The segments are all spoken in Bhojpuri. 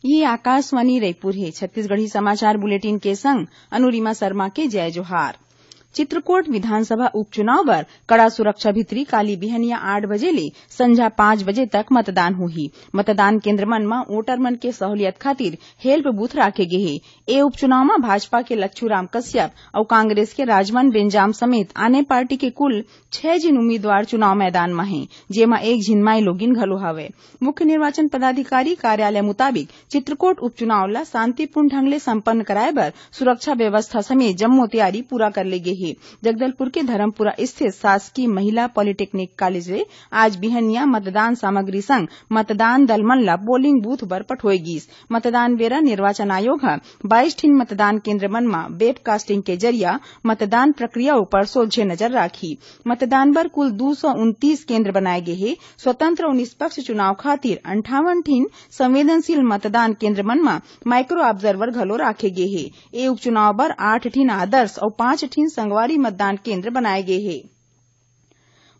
ये आकाशवाणी रायपुर है। छत्तीसगढ़ी समाचार बुलेटिन के संग अनुरिमा शर्मा के जय जोहार। चित्रकोट विधानसभा उपचुनाव बर कड़ा सुरक्षा भीतरी काली बिहनिया 8 बजे ले संझा 5 बजे तक मतदान होही। मतदान केंद्र मन म वोटर मन के सहूलियत खातिर हेल्प बूथ राखे गे हे। ए उपचुनाव म भाजपा के लच्छूराम कश्यप और कांग्रेस के राजमन बेंजाम समेत आने पार्टी के कुल 6 जिन उम्मीदवार चुनाव मैदान में हैं, जेमा एक झिन माई लोगिन घलो हवे। मुख्य निर्वाचन पदाधिकारी कार्यालय मुताबिक चित्रकोट उपचुनाव ला शांतिपूर्ण ढंग ले संपन्न कराए बर सुरक्षा व्यवस्था समेत जम्मो तैयारी पूरा कर ले गे हे। जगदलपुर के धर्मपुरा स्थित शासकीय महिला पॉलिटेक्निक कॉलेज में आज बिहनिया मतदान सामग्री संग मतदान दल मन ला पोलिंग बूथ बर पठोए गिस। मतदान बेरा निर्वाचन आयोग ह 22 ठिन मतदान केंद्र मन म वेबकास्टिंग के जरिया मतदान प्रक्रिया ऊपर सोझे नजर राखी। मतदान बर कुल 229 केंद्र बनाए गे हे। स्वतंत्र और निष्पक्ष चुनाव खातिर 58 ठिन संवेदनशील मतदान केंद्र मन म माइक्रो ऑब्जर्वर घलो राखे गे हे। ए उपचुनाव बर 8 ठिन आदर्श और 5 ठिन संगवारी मतदान केंद्र बनाए गए हैं।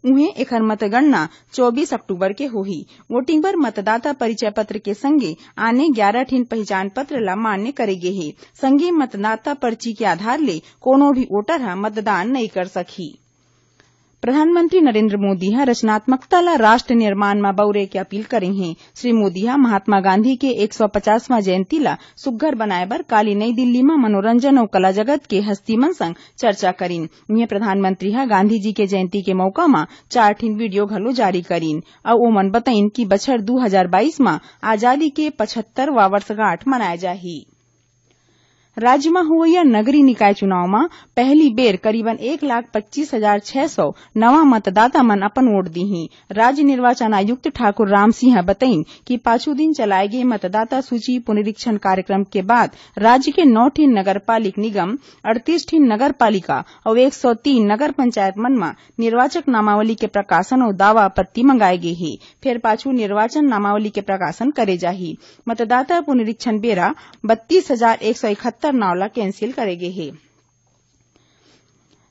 उन्हें एखर मतगणना 24 अक्टूबर के होही। वोटिंग पर मतदाता परिचय पत्र के संगे आने 11 ठिन पहचान पत्र ला मान्य करे गे हे। संगे मतदाता पर्ची के आधार ले कोनो भी वोटर ह मतदान नहीं कर सकही। प्रधानमंत्री नरेंद्र मोदी ह रचनात्मकता ला राष्ट्र निर्माण में बउरे के अपील करे हैं। श्री मोदी ह महात्मा गांधी के 150वां जयंती ला सुग्घर बनाए बर काली नई दिल्ली में मनोरंजन और कला जगत के हस्ती मन संग चर्चा करीन। इहे प्रधानमंत्री ह गांधी जी के जयंती के मौका में 4 ठिन वीडियो घलो जारी करीन और ओमन बताइन कि बछर 2022 में आजादी के 75वां वर्षगांठ मनाए जाही। राज्य में होवइया नगरीय निकाय चुनाव में पहली बेर करीबन 1,25,600 नवा मतदाता मन अपन वोट दीही। राज्य निर्वाचन आयुक्त ठाकुर रामसिंह बताइन कि पाछू दिन चलाए गए मतदाता सूची पुनरीक्षण कार्यक्रम के बाद राज्य के 9 ठिन नगरपालिक निगम, 38 ठिन नगरपालिका और 103 नगर पंचायत मन में निर्वाचक नामावली के प्रकाशन और दावा आपत्ति मंगाए गए हे। फिर पाछू निर्वाचन नामावली के प्रकाशन करे जाही। मतदाता पुनरीक्षण बेरा 32,171 नाव ला कैंसिल करेगे हे।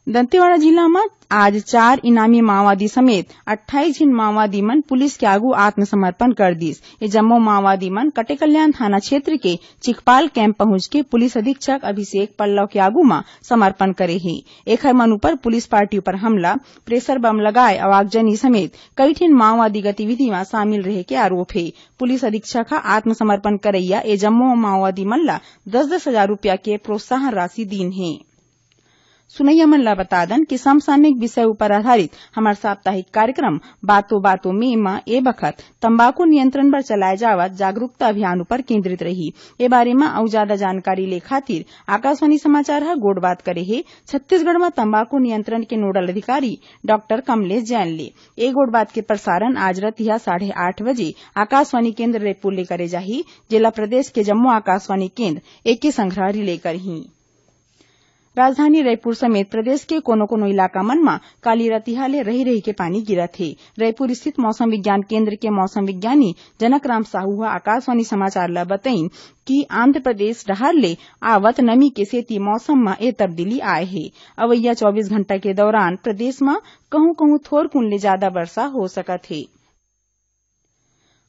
दंतेवाड़ा जिला में आज 4 इनामी माओवादी समेत 28 जिन माओवादी मन पुलिस के आगू आत्मसमर्पण कर दिस। ये जम्मो माओवादी मन कटेकल्याण थाना क्षेत्र के चिकपाल कैंप पहुंच के पुलिस अधीक्षक अभिषेक पल्लव के आगू में समर्पण करे हे। एखर मन ऊपर पुलिस पार्टी पर हमला, प्रेशर बम लगाए, आवागजनी समेत कई ठिन माओवादी गतिविधि में शामिल रहे के आरोप है। पुलिस अधीक्षक आत्मसमर्पण करैया ए जम्मो माओवादी मन ला 10-10 हजार रूपया के प्रोत्साहन राशि दीन है। सुनैया मन ला बता दन कि समसामयिक विषय ऊपर आधारित हमार साप्ताहिक कार्यक्रम बातों बातों में ए बखत तंबाकू नियंत्रण पर चलाए जावत जागरूकता अभियान ऊपर केंद्रित रही। ए बारे में और ज्यादा जानकारी ले खातिर आकाशवाणी समाचार ह गोड़ बात करे हे छत्तीसगढ़ में तंबाकू नियंत्रण के नोडल अधिकारी डॉक्टर कमलेश जैन ले। ए गोड़ बात के प्रसारण आज रतिया 8:30 बजे आकाशवाणी केंद्र रायपुर ले करे जाही। जिला प्रदेश के जम्मो आकाशवाणी केंद्र एके संग्रह रिले करही। राजधानी रायपुर समेत प्रदेश के कोनो इलाका मन में काली रतिहा ले रही के पानी गिरत है। रायपुर स्थित मौसम विज्ञान केंद्र के मौसम विज्ञानी जनकराम साहू आकाशवाणी समाचार ला बताइन कि आंध्र प्रदेश डहर ले आवत नमी के सेती मौसम में ए तब्दीली आए है। अवैया 24 घंटा के दौरान प्रदेश में कहूं थोरकुन ले ज्यादा वर्षा हो सकत है।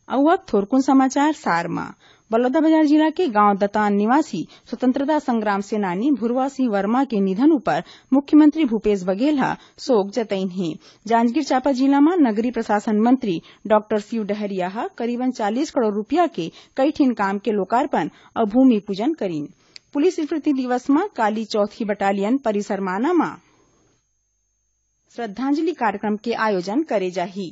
अब थोरकुन समाचार सार में बलौदाबाजार जिला के गांव दतान निवासी स्वतंत्रता संग्राम सेनानी भुरवा सिंह वर्मा के निधन पर मुख्यमंत्री भूपेश बघेल शोक जतईन है। जांजगीर चांपा जिला में नगरीय प्रशासन मंत्री डॉक्टर शिव डहरिया करीबन 40 करोड़ रुपया के कई ठिन काम के लोकार्पण और भूमि पूजन करीन। पुलिस स्मृति दिवस में काली चौथी बटालियन परिसर माना में श्रद्धांजलि कार्यक्रम के आयोजन करे जाही।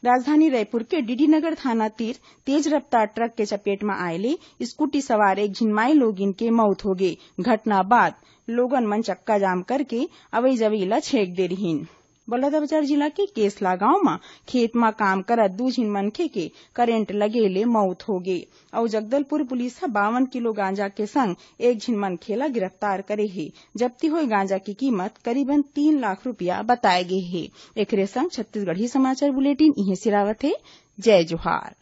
राजधानी रायपुर के डीडी नगर थाना तीर तेज रफ्तार ट्रक के चपेट में आएले स्कूटी सवार एक झिनमाई लोगिन के मौत हो गई। घटना बाद लोगन मन चक्का जाम करके अवई जवई ला छेक दे रहीन। बलौदाबाजार जिला के केसला गांव में खेत में काम करत 2 झिन मनखे के करेंट लगे ले मौत हो गई और जगदलपुर पुलिस 52 किलो गांजा के संग एक झिन मनखे ला गिरफ्तार करे है। जब्ती हुई गांजा की कीमत करीबन 3 लाख रुपया बताए गए है। एकरे संग छत्तीसगढ़ी समाचार बुलेटिन इहे सिरावत है। जय जोहार।